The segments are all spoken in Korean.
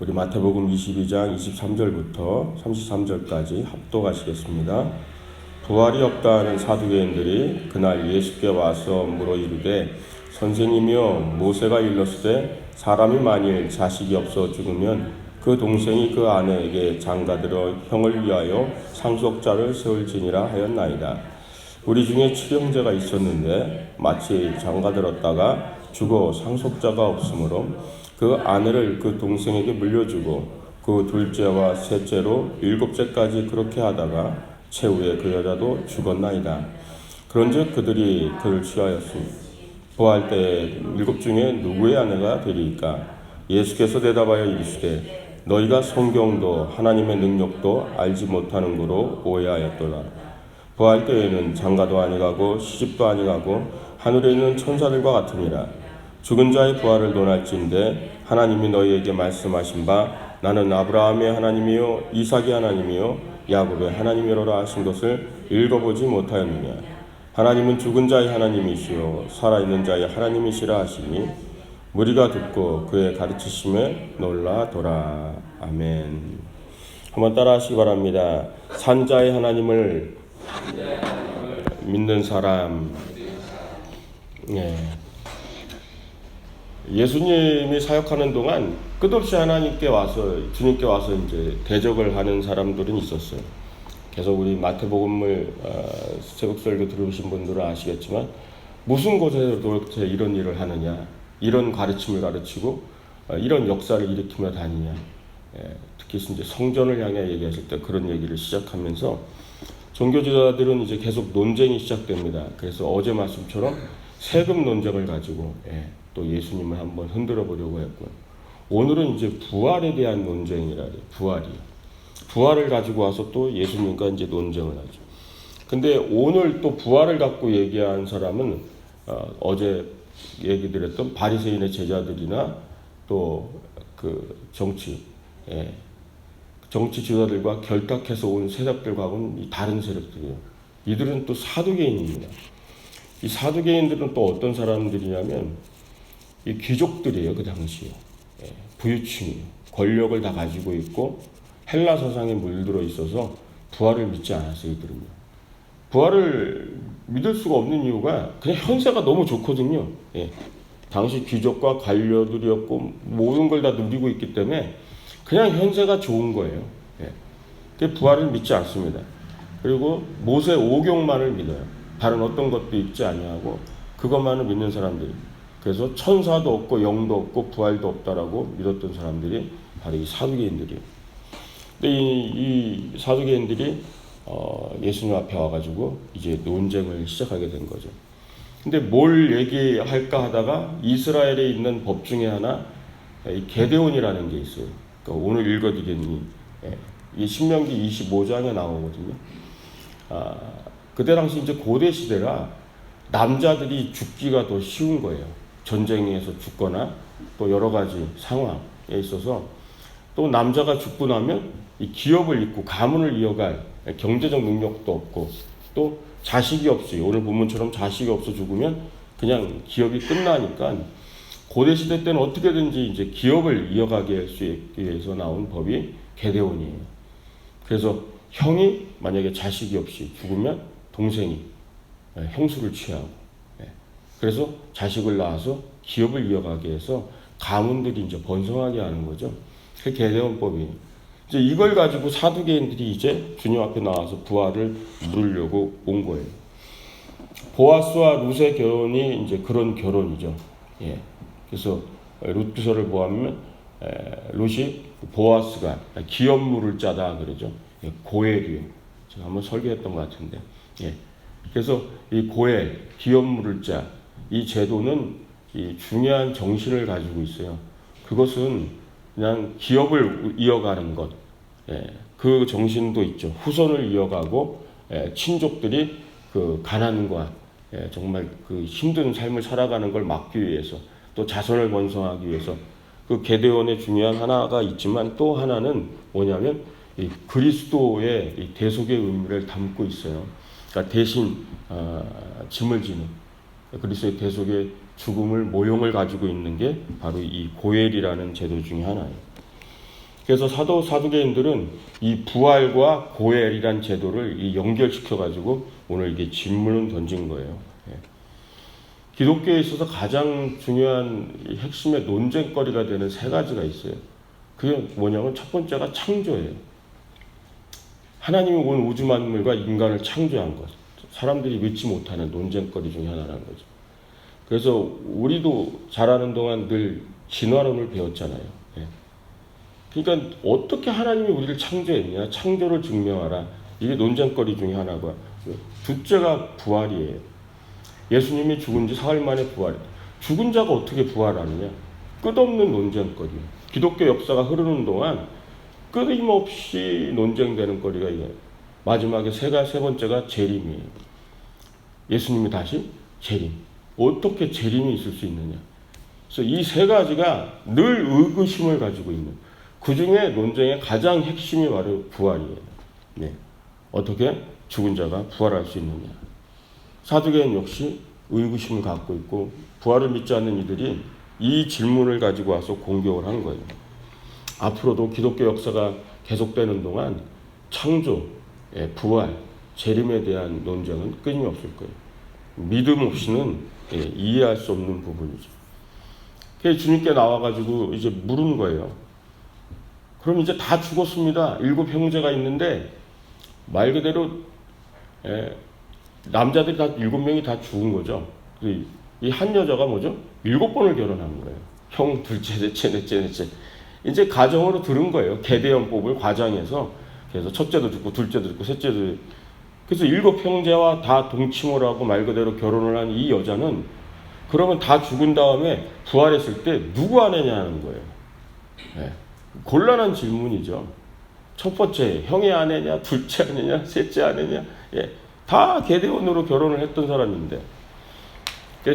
우리 마태복음 22장 23절부터 33절까지 합독하시겠습니다. 부활이 없다는 사두개인들이 그날 예수께 와서 물어 이르되 선생님이여 모세가 일렀으되 사람이 만일 자식이 없어 죽으면 그 동생이 그 아내에게 장가들어 형을 위하여 상속자를 세울지니라 하였나이다. 우리 중에 7형제가 있었는데 마치 장가들었다가 죽어 상속자가 없으므로 그 아내를 그 동생에게 물려주고 그 둘째와 셋째로 7째까지 그렇게 하다가 최후에 그 여자도 죽었나이다. 그런즉 그들이 그를 취하였으니 부활 때 7 중에 누구의 아내가 되리이까? 예수께서 대답하여 이르시되 너희가 성경도 하나님의 능력도 알지 못하는 거로 오해하였도다. 부활 때에는 장가도 아니가고 시집도 아니가고 하늘에 있는 천사들과 같으니라. 죽은 자의 부활을 논할진대 하나님이 너희에게 말씀하신 바 나는 아브라함의 하나님이요 이삭의 하나님이요 야곱의 하나님이로라 하신 것을 읽어보지 못하였느냐. 하나님은 죽은 자의 하나님이시요 살아있는 자의 하나님이시라 하시니 무리가 듣고 그의 가르치심에 놀라더라. 아멘. 한번 따라하시기 바랍니다. 산자의 하나님을 믿는 사람. 예수님이 사역하는 동안 끝없이 하나님께 와서 주님께 와서 이제 대적을 하는 사람들은 있었어요. 계속 우리 마태복음을 새벽설교 들으신 분들은 아시겠지만 무슨 곳에서 도대체 이런 일을 하느냐, 이런 가르침을 가르치고 이런 역사를 일으키며 다니냐. 특히 이제 성전을 향해 얘기하실 때 그런 얘기를 시작하면서 종교지도자들은 이제 계속 논쟁이 시작됩니다. 그래서 어제 말씀처럼 세금 논쟁을 가지고 또 예수님을 한번 흔들어 보려고 했고요. 오늘은 이제 부활에 대한 논쟁이라 해요. 부활을 가지고 와서 또 예수님과 이제 논쟁을 하죠. 근데 오늘 또 부활을 갖고 얘기한 사람은 어제 얘기 드렸던 바리새인의 제자들이나 또 그 정치 지도자들과 결탁해서 온 세력들과는 다른 세력들이에요. 이들은 또 사두개인입니다. 이 사두개인들은 또 어떤 사람들이냐면 이 귀족들이에요. 그 당시에 부유층이에요. 권력을 다 가지고 있고 헬라 사상에 물들어 있어서 부활을 믿지 않았어요. 이들은요. 부활을 믿을 수가 없는 이유가 그냥 현세가 너무 좋거든요. 당시 귀족과 관료들이었고 모든 걸 다 누리고 있기 때문에 그냥 현세가 좋은 거예요. 부활을 믿지 않습니다. 그리고 모세 오경만을 믿어요. 다른 어떤 것도 있지 아니하고 그것만을 믿는 사람들이. 그래서 천사도 없고 영도 없고 부활도 없다라고 믿었던 사람들이 바로 이 사두개인들이에요. 근데 이 사두개인들이 예수님 앞에 와가지고 이제 논쟁을 시작하게 된 거죠. 근데 뭘 얘기할까 하다가 이스라엘에 있는 법 중에 하나 이 게데온이라는 게 있어요. 그러니까 오늘 읽어드리니 이 신명기 25장에 나오거든요. 그때 당시 이제 고대 시대라 남자들이 죽기가 더 쉬운 거예요. 전쟁에서 죽거나 또 여러 가지 상황에 있어서 또 남자가 죽고 나면 이 기업을 잇고 가문을 이어갈 경제적 능력도 없고 또 자식이 없이 오늘 본문처럼 자식이 없어 죽으면 그냥 기업이 끝나니까 고대 시대 때는 어떻게든지 이제 기업을 이어가게 할 수 있기 위해서 나온 법이 게데온이에요. 그래서 형이 만약에 자식이 없이 죽으면 동생이 형수를 취하고 그래서 자식을 낳아서 기업을 이어가게 해서 가문들이 이제 번성하게 하는 거죠. 그게 게데온법이에요. 이제 이걸 가지고 사두개인들이 이제 주님 앞에 나와서 부활을 물으려고 온 거예요. 보아스와 룻의 결혼이 이제 그런 결혼이죠. 그래서 룻기서를 보면 룻이 보아스가 기업 물을 자다 그러죠. 고엘이요. 제가 한번 설교했던 것 같은데. 그래서 이 고엘, 기업 물을 자, 이 제도는 이 중요한 정신을 가지고 있어요. 그것은 그냥 기업을 이어가는 것, 그 정신도 있죠. 후손을 이어가고 친족들이 그 가난과 정말 그 힘든 삶을 살아가는 걸 막기 위해서 또 자손을 번성하기 위해서 그 게데온의 중요한 하나가 있지만 또 하나는 뭐냐면 이 그리스도의 이 대속의 의미를 담고 있어요. 그러니까 대신 짐을 지는 그리스도의 대속의 죽음을 모형을 가지고 있는 게 바로 이 고엘이라는 제도 중에 하나예요. 그래서 사두개인들은 이 부활과 고엘이란 제도를 연결시켜 가지고 오늘 이게 질문을 던진 거예요. 예. 기독교에 있어서 가장 중요한 핵심의 논쟁거리가 되는 세 가지가 있어요. 그게 뭐냐면 첫 번째가 창조예요. 하나님이 온 우주 만물과 인간을 창조한 것. 사람들이 믿지 못하는 논쟁거리 중에 하나라는 거죠. 그래서 우리도 자라는 동안 늘 진화론을 배웠잖아요. 예. 그러니까 어떻게 하나님이 우리를 창조했냐, 창조를 증명하라. 이게 논쟁거리 중에 하나가. 둘째가 부활이에요. 예수님이 죽은 지 사흘 만에 부활이다. 죽은 자가 어떻게 부활하느냐? 끝없는 논쟁거리예요. 기독교 역사가 흐르는 동안 끊임없이 논쟁되는 거리가 이거예요. 마지막에 세 번째가 재림이에요. 예수님이 다시 재림. 어떻게 재림이 있을 수 있느냐? 그래서 이 세 가지가 늘 의구심을 가지고 있는, 그 중에 논쟁의 가장 핵심이 바로 부활이에요. 네. 어떻게 죽은 자가 부활할 수 있느냐? 사두개인 역시 의구심을 갖고 있고, 부활을 믿지 않는 이들이 이 질문을 가지고 와서 공격을 한 거예요. 앞으로도 기독교 역사가 계속되는 동안 창조, 부활, 재림에 대한 논쟁은 끊임없을 거예요. 믿음 없이는 이해할 수 없는 부분이죠. 그래서 주님께 나와가지고 이제 물은 거예요. 그럼 이제 다 죽었습니다. 7 형제가 있는데 말 그대로 남자들이 다 7명이 다 죽은 거죠. 이 한 여자가 뭐죠? 7번을 결혼한 거예요. 형, 둘째, 넷째. 이제 가정으로 들은 거예요. 계대형 뽑을 과정에서. 그래서 첫째도 죽고 둘째도 죽고 셋째도 죽고. 그래서 7 형제와 다 동침을 하고 말 그대로 결혼을 한 이 여자는 그러면 다 죽은 다음에 부활했을 때 누구 아내냐는 거예요. 네. 곤란한 질문이죠. 첫 번째, 형의 아내냐, 둘째 아내냐, 셋째 아내냐. 예. 다 계대원으로 결혼을 했던 사람인데.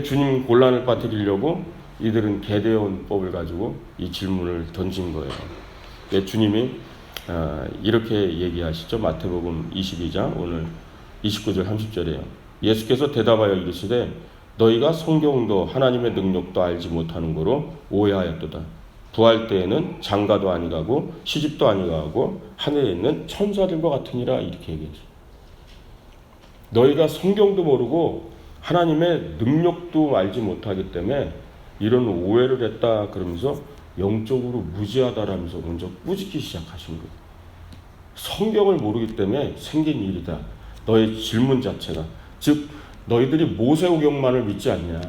주님 곤란을 빠뜨리려고 이들은 계대원법을 가지고 이 질문을 던진 거예요. 주님이 이렇게 얘기하시죠. 마태복음 22장 오늘 29절 30절이에요. 예수께서 대답하여 이르시되 너희가 성경도 하나님의 능력도 알지 못하는 거로 오해하였도다. 부활 때에는 장가도 아니가고 시집도 아니가고 하늘에 있는 천사들과 같으니라. 이렇게 얘기했어요. 너희가 성경도 모르고 하나님의 능력도 알지 못하기 때문에 이런 오해를 했다 그러면서 영적으로 무지하다라면서 먼저 꾸짖기 시작하신 거예요. 성경을 모르기 때문에 생긴 일이다. 너의 질문 자체가. 즉 너희들이 모세오경만을 믿지 않냐.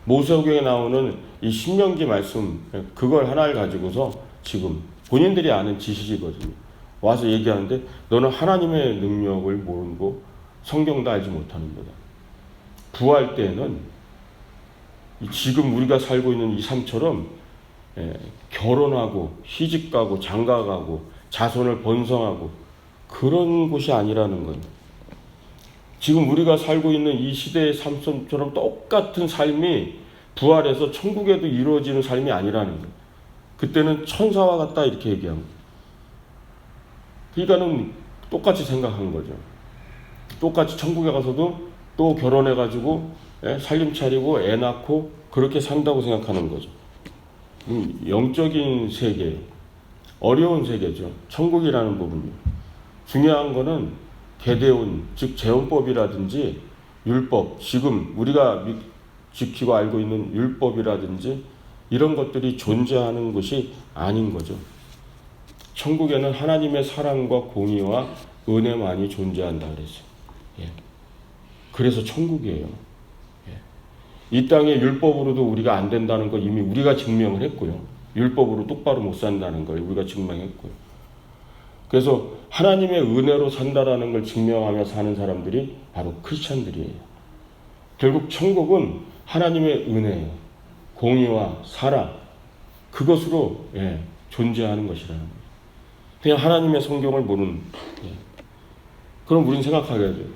모세오경에 나오는 이 신명기 말씀 그걸 하나를 가지고서 지금 본인들이 아는 지식이거든요. 와서 얘기하는데 너는 하나님의 능력을 모르고 성경도 알지 못하는 거다. 부활 때에는 지금 우리가 살고 있는 이 삶처럼 결혼하고 시집가고 장가가고 자손을 번성하고 그런 곳이 아니라는 거예요. 지금 우리가 살고 있는 이 시대의 삶처럼 똑같은 삶이 부활해서 천국에도 이루어지는 삶이 아니라는 거예요. 그때는 천사와 같다 이렇게 얘기한 거예요. 그러니까는 똑같이 생각한 거죠. 똑같이 천국에 가서도 또 결혼해가지고 살림 차리고 애 낳고 그렇게 산다고 생각하는 거죠. 영적인 세계, 어려운 세계죠. 천국이라는 부분이. 중요한 거는 계대온, 즉 재혼법이라든지 율법, 지금 우리가 지키고 알고 있는 율법이라든지 이런 것들이 존재하는 것이 아닌 거죠. 천국에는 하나님의 사랑과 공의와 은혜만이 존재한다 그랬어요. 예. 그래서 천국이에요. 예. 이 땅의 율법으로도 우리가 안 된다는 걸 이미 우리가 증명을 했고요. 율법으로 똑바로 못 산다는 걸 우리가 증명했고요. 그래서 하나님의 은혜로 산다라는 걸 증명하며 사는 사람들이 바로 크리스찬들이에요. 결국 천국은 하나님의 은혜예요. 공의와 사랑 그것으로 존재하는 것이라는 거예요. 그냥 하나님의 성경을 모르는. 그럼 우리는 생각하게 돼요.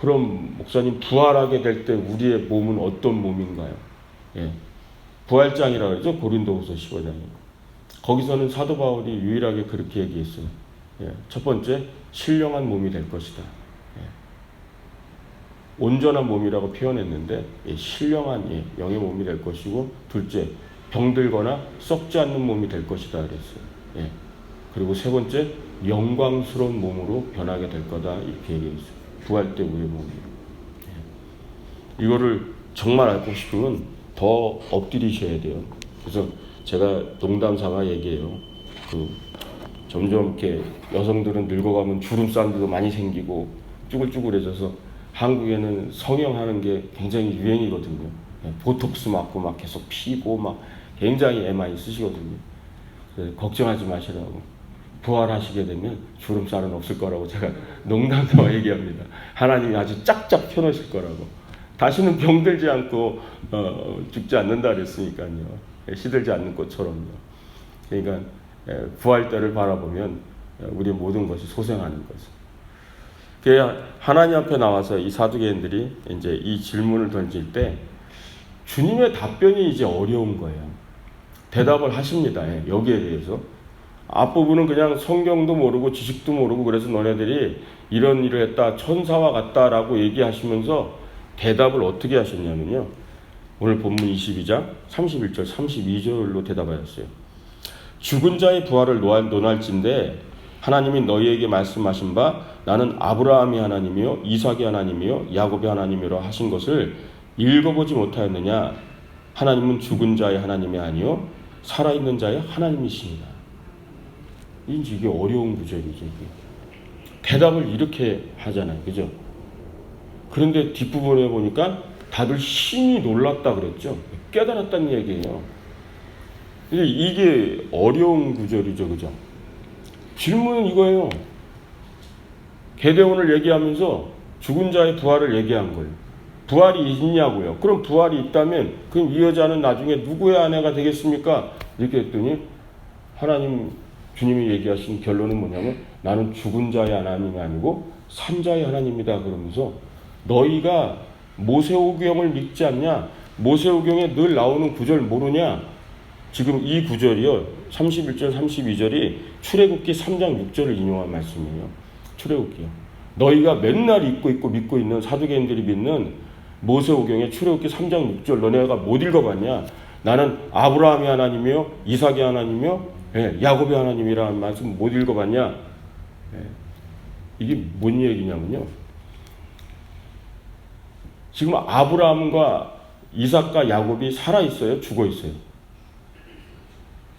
그럼 목사님 부활하게 될 때 우리의 몸은 어떤 몸인가요? 부활장이라고 그러죠. 고린도후서 15장에. 거기서는 사도 바울이 유일하게 그렇게 얘기했어요. 첫 번째, 신령한 몸이 될 것이다. 온전한 몸이라고 표현했는데 신령한 영의 몸이 될 것이고, 둘째, 병들거나 썩지 않는 몸이 될 것이다 그랬어요. 그리고 세 번째, 영광스러운 몸으로 변하게 될 거다. 이렇게 얘기했어요. 부활 때 우리의 몸이. 이거를 정말 알고 싶으면 더 엎드리셔야 돼요. 그래서 제가 농담 삼아 얘기해요. 점점 이렇게 여성들은 늙어가면 주름살도 많이 생기고 쭈글쭈글해져서 한국에는 성형하는 게 굉장히 유행이거든요. 보톡스 맞고 막 계속 피고 막 굉장히 애 많이 쓰시거든요. 걱정하지 마시라고. 부활하시게 되면 주름살은 없을 거라고 제가 농담삼아 얘기합니다. 하나님이 아주 짝짝 펴놓으실 거라고. 다시는 병들지 않고 죽지 않는다 그랬으니까요. 시들지 않는 것처럼요. 그러니까 부활 때를 바라보면 우리의 모든 것이 소생하는 거죠. 그래야 하나님 앞에 나와서 이 사두개인들이 이제 이 질문을 던질 때 주님의 답변이 이제 어려운 거예요. 대답을 하십니다. 여기에 대해서. 앞부분은 그냥 성경도 모르고 지식도 모르고 그래서 너네들이 이런 일을 했다, 천사와 같다라고 얘기하시면서 대답을 어떻게 하셨냐면요. 오늘 본문 22장 31절 32절로 대답하였어요. 죽은 자의 부활을 논할진대 하나님이 너희에게 말씀하신 바 나는 아브라함의 하나님이요 이삭의 하나님이요 야곱의 하나님이라 하신 것을 읽어보지 못하였느냐. 하나님은 죽은 자의 하나님이 아니요 살아있는 자의 하나님이십니다. 이게 어려운 구절이죠. 대답을 이렇게 하잖아요. 그죠? 그런데 뒷부분에 보니까 다들 심히 놀랐다 그랬죠. 깨달았다는 얘기예요. 이게 어려운 구절이죠. 그죠? 질문은 이거예요. 게데온을 얘기하면서 죽은 자의 부활을 얘기한 거예요. 부활이 있냐고요. 그럼 부활이 있다면 그럼 이 여자는 나중에 누구의 아내가 되겠습니까? 이렇게 했더니 하나님 주님이 얘기하신 결론은 뭐냐면 나는 죽은 자의 하나님이 아니고 산자의 하나님이다 그러면서 너희가 모세오경을 믿지 않냐? 모세오경에 늘 나오는 구절 모르냐? 지금 이 구절이요. 31절 32절이 출애굽기 3장 6절을 인용한 말씀이에요. 출애굽기요. 너희가 맨날 믿고 있는 사두개인들이 믿는 모세오경의 출애굽기 3장 6절 너네가 못 읽어봤냐? 나는 아브라함의 하나님이요 이삭의 하나님이요 야곱의 하나님이라는 말씀 못 읽어봤냐? 이게 뭔 얘기냐면요. 지금 아브라함과 이삭과 야곱이 살아있어요? 죽어있어요?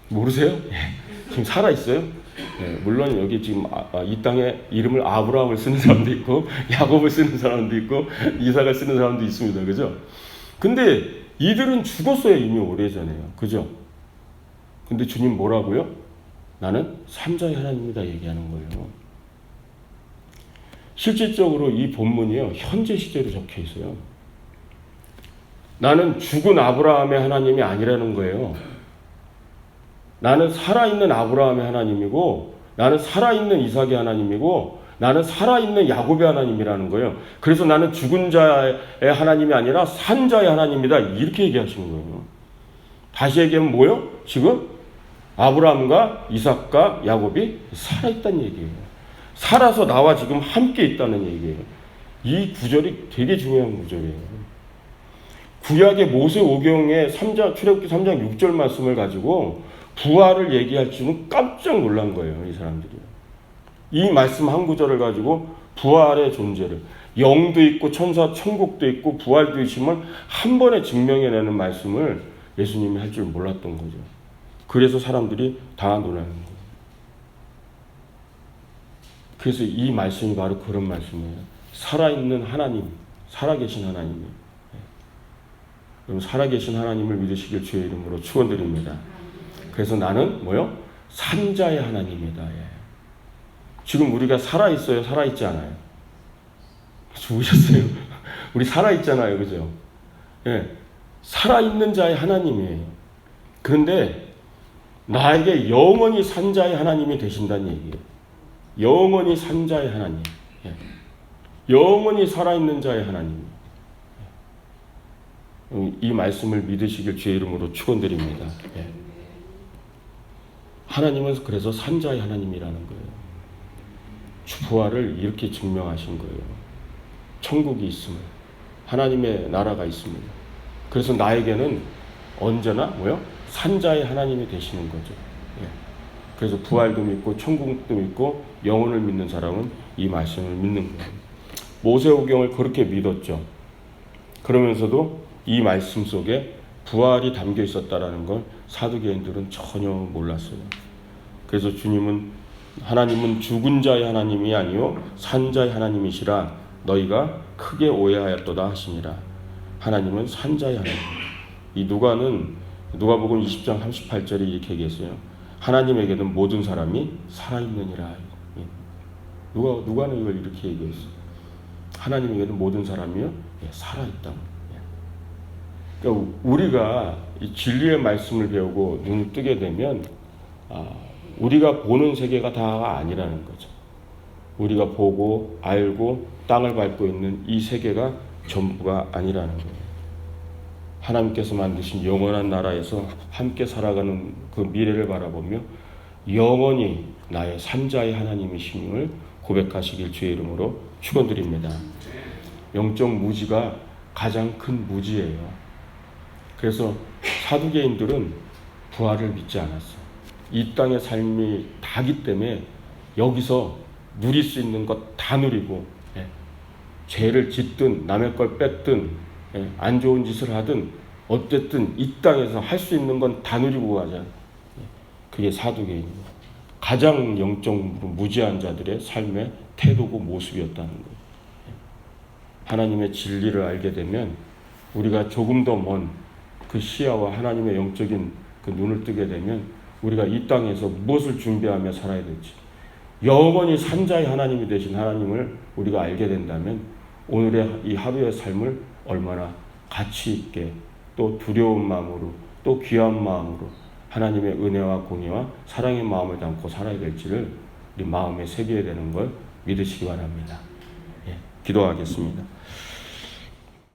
모르세요? 지금 살아있어요? 물론 여기 지금 이 땅에 이름을 아브라함을 쓰는 사람도 있고 야곱을 쓰는 사람도 있고 이삭을 쓰는 사람도 있습니다. 그죠? 근데 이들은 죽었어요. 이미 오래전에요. 그죠? 근데 주님 뭐라고요? 나는 삼자의 하나님이다 얘기하는 거예요. 실질적으로 이 본문이요. 현재 시제로 적혀 있어요. 나는 죽은 아브라함의 하나님이 아니라는 거예요. 나는 살아있는 아브라함의 하나님이고 나는 살아있는 이삭의 하나님이고 나는 살아있는 야곱의 하나님이라는 거예요. 그래서 나는 죽은 자의 하나님이 아니라 산 자의 하나님이다. 이렇게 얘기하시는 거예요. 다시 얘기하면 뭐예요? 지금 아브라함과 이삭과 야곱이 살아있다는 얘기예요. 살아서 나와 지금 함께 있다는 얘기예요. 이 구절이 되게 중요한 구절이에요. 구약의 모세오경의 출애굽기 3장 6절 말씀을 가지고 부활을 얘기할 줄은 깜짝 놀란 거예요. 이 사람들이. 이 말씀 한 구절을 가지고 부활의 존재를 영도 있고 천사 천국도 있고 부활도 있음을 한 번에 증명해내는 말씀을 예수님이 할 줄 몰랐던 거죠. 그래서 사람들이 다 놀라는 거예요. 그래서 이 말씀이 바로 그런 말씀이에요. 살아있는 하나님, 살아계신 하나님이에요. 여러분 살아계신 하나님을 믿으시길 주의 이름으로 축원드립니다. 그래서 나는 뭐요? 산자의 하나님이다. 지금 우리가 살아있어요? 살아있지 않아요? 죽으셨어요? 우리 살아있잖아요. 그죠? 살아있는 자의 하나님이에요. 그런데 나에게 영원히 산자의 하나님이 되신다는 얘기예요. 영원히 산자의 하나님. 영원히 살아있는 자의 하나님. 이 말씀을 믿으시길 주의 이름으로 축원드립니다. 하나님은 그래서 산자의 하나님이라는 거예요. 부활을 이렇게 증명하신 거예요. 천국이 있음을, 하나님의 나라가 있습니다. 그래서 나에게는 언제나 뭐요? 산자의 하나님이 되시는 거죠. 그래서 부활도 믿고 천국도 믿고 영혼을 믿는 사람은 이 말씀을 믿는 거예요. 모세오경을 그렇게 믿었죠. 그러면서도 이 말씀 속에 부활이 담겨 있었다라는 걸 사두개인들은 전혀 몰랐어요. 그래서 주님은 하나님은 죽은 자의 하나님이 아니요 산 자의 하나님이시라 너희가 크게 오해하였도다 하시니라. 하나님은 산 자의 하나님. 이 누가복음 20장 38절에 이렇게 얘기했어요. 하나님에게는 모든 사람이 살아있느니라. 누가는 이걸 이렇게 얘기했어요. 하나님에게는 모든 사람이요 살아있다고. 그러니까 우리가 이 진리의 말씀을 배우고 눈을 뜨게 되면 우리가 보는 세계가 다가 아니라는 거죠. 우리가 보고 알고 땅을 밟고 있는 이 세계가 전부가 아니라는 거예요. 하나님께서 만드신 영원한 나라에서 함께 살아가는 그 미래를 바라보며 영원히 나의 산자의 하나님이심을 고백하시길 주의 이름으로 축원드립니다. 영적 무지가 가장 큰 무지예요. 그래서 사두개인들은 부활을 믿지 않았어요. 이 땅의 삶이 다기 때문에 여기서 누릴 수 있는 것 다 누리고 죄를 짓든 남의 걸 뺐든 안 좋은 짓을 하든 어쨌든 이 땅에서 할 수 있는 건 다 누리고 가자. 그게 사두개인입니다. 가장 영적으로 무지한 자들의 삶의 태도고 모습이었다는 거예요. 하나님의 진리를 알게 되면 우리가 조금 더 먼 그 시야와 하나님의 영적인 그 눈을 뜨게 되면 우리가 이 땅에서 무엇을 준비하며 살아야 될지 영원히 산자의 하나님이 되신 하나님을 우리가 알게 된다면 오늘의 이 하루의 삶을 얼마나 가치 있게 또 두려운 마음으로 또 귀한 마음으로 하나님의 은혜와 공의와 사랑의 마음을 담고 살아야 될지를 우리 마음에 새겨야 되는 걸 믿으시기 바랍니다. 기도하겠습니다.